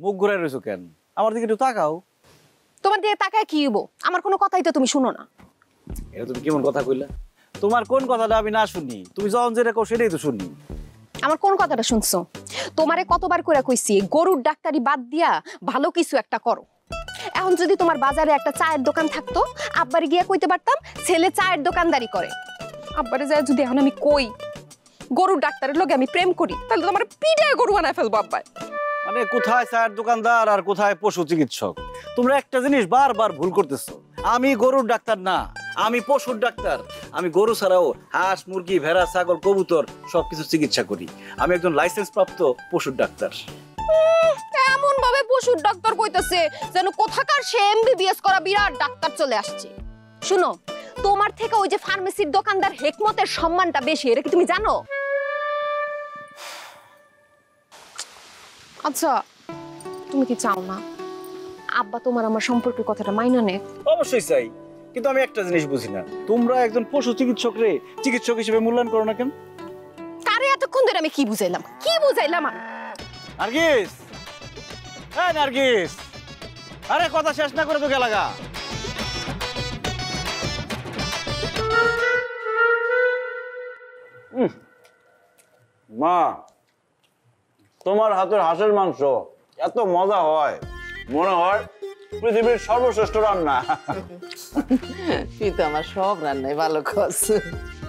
মুখ ঘুরাই রয়েছো কেন? আমার দিকে একটু তাকাও। তোমার দিকে তাকায় কি হইব? আমার কোনো কথাই তো তুমি শুনো না। এটা তুমি কেমন কথা কইলা? তোমার কোন কথাটা আমি না শুনি? তুমি যখন যেটা কও সেটাই তো শুনি। আমার কোন কথাটা শুনছো? তোমারে কতবার কইরা কইছি গরুর ডাক্তারি বাদ দিয়া ভালো কিছু একটা করো। এখন যদি তোমার বাজারে একটা চায়ের দোকান থাকতো, আব্বারে গিয়া কইতে পারতাম ছেলে চায়ের দোকানদারি করে। আব্বারে যায় যদি এখন আমি কই গরুর ডাক্তারের লগে আমি প্রেম করি, তাহলে তোমার পিঠে গরু বানায় ফেলবো আব্বাই। মানে কোথায় চায়ের দোকানদার আর কোথায় পশু চিকিৎসক? তোমরা একটা জিনিস বারবার ভুল করতেছো। আমি গরুর ডাক্তার না, আমি পশুর ডাক্তার। আমি গরু ছাড়াও হাঁস, মুরগি, ভেড়া, ছাগল, কবুতর সবকিছু চিকিৎসা করি। আমি একজন লাইসেন্স প্রাপ্ত পশুর ডাক্তার। এমন ভাবে পশুর ডাক্তার কইতেছে যেন কোথাকার সে এমবিবিএস করা বিরাট ডাক্তার চলে আসছে। শুনো, তোমার থেকে ওই যে ফার্মেসির দোকানদার হেকমতের সম্মানটা বেশি, এটা কি তুমি জানো? আচ্ছা, তুমি কি চাও না আব্বা তোমার আমার সম্পর্কের কথাটা মাইনা নে? অবশ্যই চাই, কিন্তু আমি একটা জিনিস বুঝি না, তোমরা একজন পশু চিকিৎসক রে চিকিৎসক হিসেবে মূল্যায়ন করো না কেন? তারে এতক্ষণ ধরে আমি কি বুঝাইলাম আমি? নার্গিস, এই নার্গিস, আরে কথা শেষ না করে তো গেলাগা। মা, তোমার হাতের হাঁসের মাংস এত মজা হয়, মনে হয় পৃথিবীর সর্বশ্রেষ্ঠ রান্না। তুই তো আমার সব রান্নাই ভালো খাস।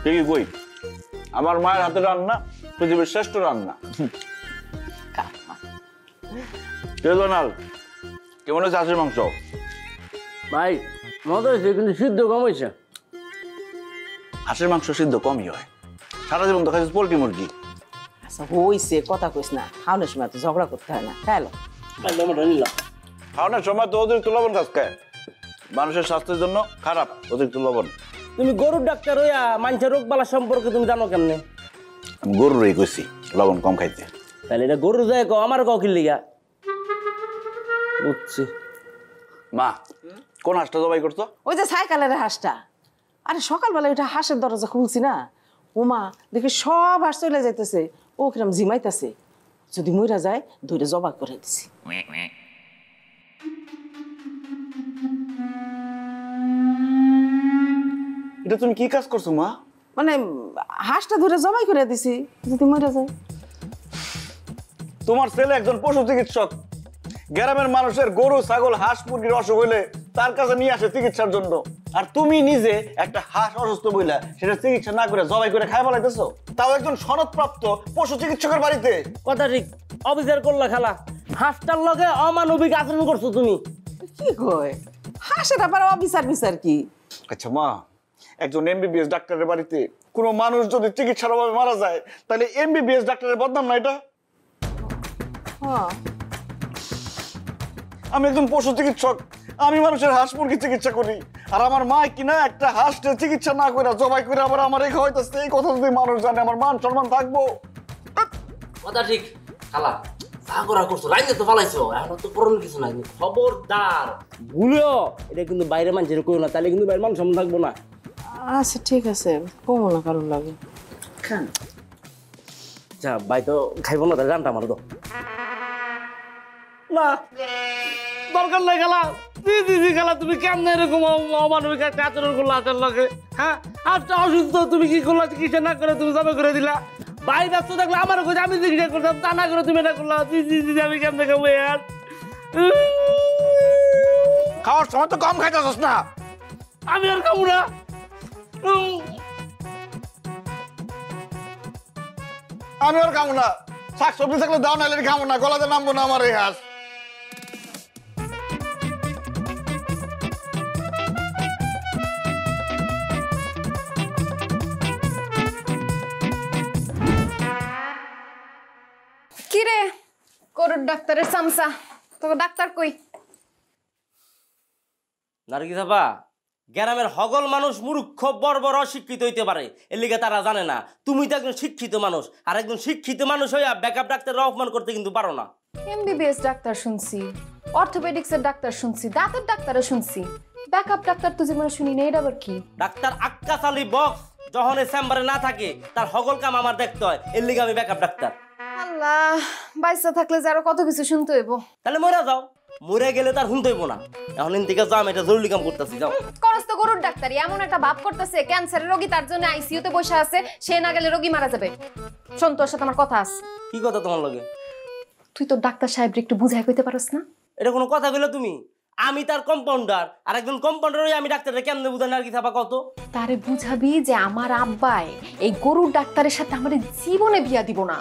ঠিকই কই, আমার মায়ের হাতের রান্না পৃথিবীর শ্রেষ্ঠ রান্না। কেমন হয়েছে হাঁসের মাংস? ভাই মজা হয়েছে, কিন্তু সিদ্ধ কম হয়েছে। হাঁসের মাংস সিদ্ধ কমই হয়, সারা জীবন তো খাইছিস পোল্ট্রি মুরগি। আচ্ছা হইছে, কথা কইস না, খাওয়ানোর সময় তো ঝগড়া করতে হয় না। খেলো খাওয়ানোর সময় তো অতিরিক্ত লবণ খাস খায়, মানুষের স্বাস্থ্যের জন্য খারাপ অতিরিক্ত লবণ। তুমি গরুর ডাক্তার হইয়া মানুষের রোগ বালা সম্পর্কে তুমি জানো কেমনে? আমি গরুরই কইছি লবণ কম খাইতে। তাহলে এটা গরু যায় কও, আমার কও কি লিগা? বুঝছি। মা, কোন হাঁসটা জবাই করছো? ওই যে সাইকেলের হাঁসটা। আরে সকালবেলা ওইটা হাঁসের দরজা খুলছি না, ওমা দেখি সব হাঁস চলে যাইতেছে, ও কিরম ঝিমাইতেছে। যদি মইরা যায় ধরে জবা করে দিছি। এটা তুমি কি কাজ করছো মা? মানে হাঁসটা ধরে জবাই করে দিছি, যদি মইরা যায়। তোমার ছেলে একজন পশু চিকিৎসক, গ্রামের মানুষের গরু, ছাগল, হাঁস, মুরগির অসুখ হইলে তার কাছে নিয়ে আসে চিকিৎসার জন্য, আর তুমি নিজে একটা হাঁস অসুস্থ বইলা সেটা চিকিৎসা না করে জবাই করে খাই ফেলাইতেছো, তাও একজন সনদপ্রাপ্ত পশু চিকিৎসকের বাড়িতে। কথা ঠিক, অবিচার করলা খালা। হাঁসটার লগে অমানবিক আচরণ করছো তুমি। কি কয় হাঁসের আবার অবিচার বিচার কি? আচ্ছা মা, একজন এমবিবিএস ডাক্তারের বাড়িতে কোনো মানুষ যদি চিকিৎসার অভাবে মারা যায়, তাহলে এমবিবিএস ডাক্তারের বদনাম না এটা? হ্যাঁ, আমি একজন পশু চিকিৎসক, আমি মানুষের হাঁস মুরগি চিকিৎসা করি, আর আমার মা কিনা একটা হাঁসের চিকিৎসা না করে জবাই করে আবার আমার এই খাওয়াইতেছে। এই কথা যদি মানুষ জানে, আমার মান সম্মান থাকবো? কথা ঠিক খালা, সাগরা করছো, রাইতে তো পালাইছো, এখন তো করণ কিছু নাই। খবরদার ভুলেও এটা কিন্তু বাইরে মানুষের কইও না, তাহলে কিন্তু বাইরে মান সম্মান থাকবো না। আচ্ছা ঠিক আছে, কমো না কারোর লাগে। খান। আচ্ছা ভাই তো খাইবো না, তাহলে জানটা মারো তো। না দরকার নাই খালা, জি খালা, তুমি কেমন এরকম অমানবিক একটা আচরণ করলো হাতের লগে? হ্যাঁ, আজটা অসুস্থ, তুমি কি করলা? চিকিৎসা না করে তুমি জবে করে দিলা। ভাই ব্যস্ত থাকলে আমারও কইছে, আমি চিকিৎসা করতাম, তা না করে তুমি এটা করলা। জি আমি কেমন খাবো আর? খাওয়ার সময় তো কম খাইতেছস না। আমি আর খাবো না। আমি আর খাবো না, শাক সবজি থাকলে দাও, নাইলে খাবো না, গলাতে নামবো না আমার এই হাঁস। কিরে গরুর ডাক্তারের চামচা, তোকে ডাক্তার কই? নার্গিস আপা, গ্রামের হগল মানুষ মূর্খ বর্বর অশিক্ষিত হইতে পারে, এর লিগে তারা জানে না। তুমি তো একজন শিক্ষিত মানুষ, আর একজন শিক্ষিত মানুষ হইয়া ব্যাকআপ ডাক্তারের অপমান করতে কিন্তু পারো না। এমবিবিএস ডাক্তার শুনছি, অর্থোপেডিক্সের ডাক্তার শুনছি, দাঁতের ডাক্তারও শুনছি, ব্যাকআপ ডাক্তার তো জীবনে শুনি না। এটা আবার কি? ডাক্তার আক্কাস আলী বক্স যখন এই চেম্বারে না থাকে, তার হগল কাম আমার দেখতে হয়, এর লিগে আমি ব্যাকআপ ডাক্তার। আল্লাহ আল্লাহ, বাইসা থাকলে যে আরো কত কিছু শুনতে হইব। তাহলে মরে যাও, মরে গেলে তার শুনতে হইব না। এখন ইনদিকে যাও, আমি এটা জরুরি কাম করতেছি, যাও। করস তো গরুর ডাক্তারি, এমন একটা ভাব করতেছে ক্যান্সারের রোগী, তার জন্য আইসিইউতে বসে আছে, সে না গেলে রোগী মারা যাবে। শোন, তোর সাথে আমার কথা আছে। কি কথা তোমার লগে? তুই তো ডাক্তার সাহেবরে একটু বুঝাই কইতে পারস না? এটা কোনো কথা কইলে তুমি? আমি তার কম্পাউন্ডার, আর একজন কম্পাউন্ডার হয়ে আমি ডাক্তারটা কেমনে বুঝাই না আর কি থাকা কত? তারে বুঝাবি যে আমার আব্বাই এই গরুর ডাক্তারের সাথে আমার জীবনে বিয়া দিব না,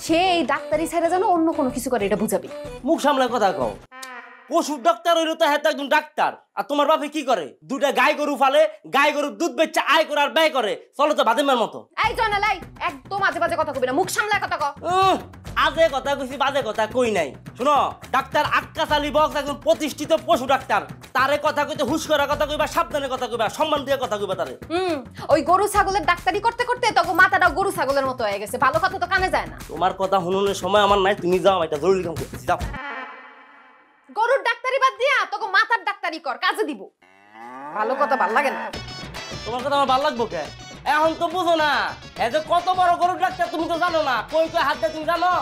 সে এই ডাক্তারি ছেড়ে যেন অন্য কোনো কিছু করে, এটা বুঝাবি। মুখ সামলে কথা কও। পশুর ডাক্তার হইলো তো হ্যাঁ একজন ডাক্তার। আর তোমার বাপে কি করে? দুটা গাই গরু ফালে, গাই গরুর দুধ বেচে আয় করে আর ব্যয় করে, চলো তো বাদেমার মতো। এই জনালাই, একদম আজে বাজে কথা কবি না, মুখ সামলায় কথা ক। আজে কথা কইছি, বাজে কথা কই নাই। শুনো, ডাক্তার আক্কাস আলী বক্স একজন প্রতিষ্ঠিত পশু ডাক্তার। তারে কথা কইতে হুশ করে কথা কইবা, সাবধানে কথা কইবা, সম্মান দিয়ে কথা কইবা তারে। ওই গরু ছাগলের ডাক্তারি করতে করতে তখন মাথাটা গরু ছাগলের মতো হয়ে গেছে, ভালো কথা তো কানে যায় না। তোমার কথা শুনুনের সময় আমার নাই, তুমি যাও, এটা জরুরি কাম করতেছি, যাও। গরুর ডাক্তারি বাদ দিয়া তোকে মাথার ডাক্তারি কর, কাজে দিব। ভালো কথা ভাল লাগে না। তোমার কথা আমার ভালো লাগবো কে? এখন তো বুঝো না, এই যে কত বড় গরুর ডাক্তার তুমি তো জানো না, কই কই হাত দিয়ে তুমি জানো?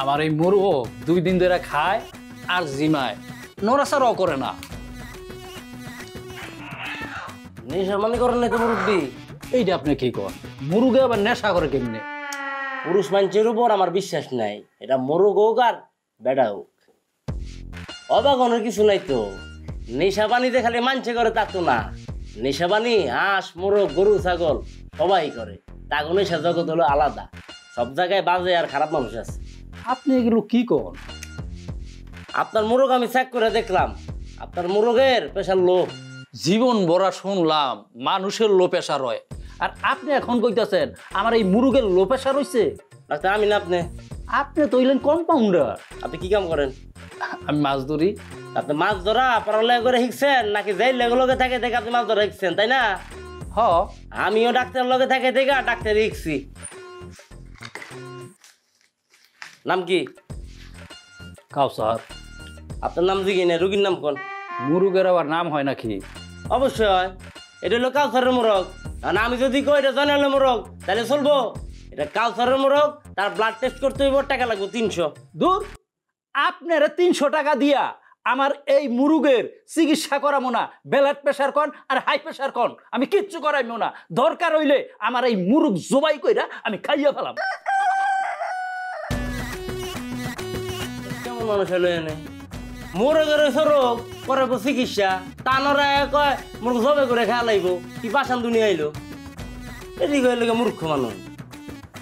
আমার এই মুরগো 2 দিন ধরে খায় আর জিমায়, নড়াচড়াও করে না। নেশা মানে করেন নাই তো মুরব্বী? এইটা আপনি কি কর? মুরগে আবার নেশা করে কেমনে? পুরুষ মানুষের উপর আমার বিশ্বাস নাই, এটা মোরগ হোক আর বেড়া হোক। অবাক অনেক কিছু নাই তো। নেশা পানিতে খালি মানছে করে তা তো না। নেশা পানি হাঁস, মোরগ, গরু, ছাগল সবাই করে। তা নেশা জগৎ হলো আলাদা। সব জায়গায় বাজে আর খারাপ মানুষ আছে। আপনি এগুলো কি কর? আপনার মোরগ আমি চেক করে দেখলাম, আপনার মোরগের প্রেশার লো। জীবন ভরা শুনলাম মানুষের লো প্রেশার হয়, আর আপনি এখন কইতাছেন আমার এই মুরগের লো প্রেশার হইছে? ডাক্তার আমি না আপনি? আপনি তো হইলেন কম্পাউন্ডার। আপনি কি কাম করেন? আমি মাছ ধরি। আপনি মাছ ধরা পড়ালেখা করে শিখছেন নাকি যাই লগে থাকে দেখে আপনি মাছ ধরা শিখছেন, তাই না? হ, আমিও ডাক্তার লগে থাকে দেখে ডাক্তার শিখছি। নাম কি? কাউসার। আপনার নাম জিজ্ঞি না, রুগীর নাম কোন? মুরগের আবার নাম হয় নাকি? অবশ্যই হয়। এটা হলো কাউসারের মোরগ। আর আমি যদি কই এটা জনালে মোরগ তাহলে চলবো? এটা কাউসারের মোরগ, তার ব্লাড টেস্ট করতে হইব, টাকা লাগবে 300। দূর, আপনারা 300 টাকা দিয়া আমার এই মুরগের চিকিৎসা করামো না। ব্লাড প্রেশার কন আর হাই প্রেশার কন, আমি কিচ্ছু করাইমো না। দরকার হইলে আমার এই মুরগ জবাই কইরা আমি খাইয়া ফেলাম। কেমন মানুষ হলো এনে? মোরগের রোগ করে চিকিৎসা, টানরা কয় মোরগ জবে করে খেয়া লাগবো, কি পাশান দুনিয়া আইলো? এদিকে হইলে মূর্খ মানুষ।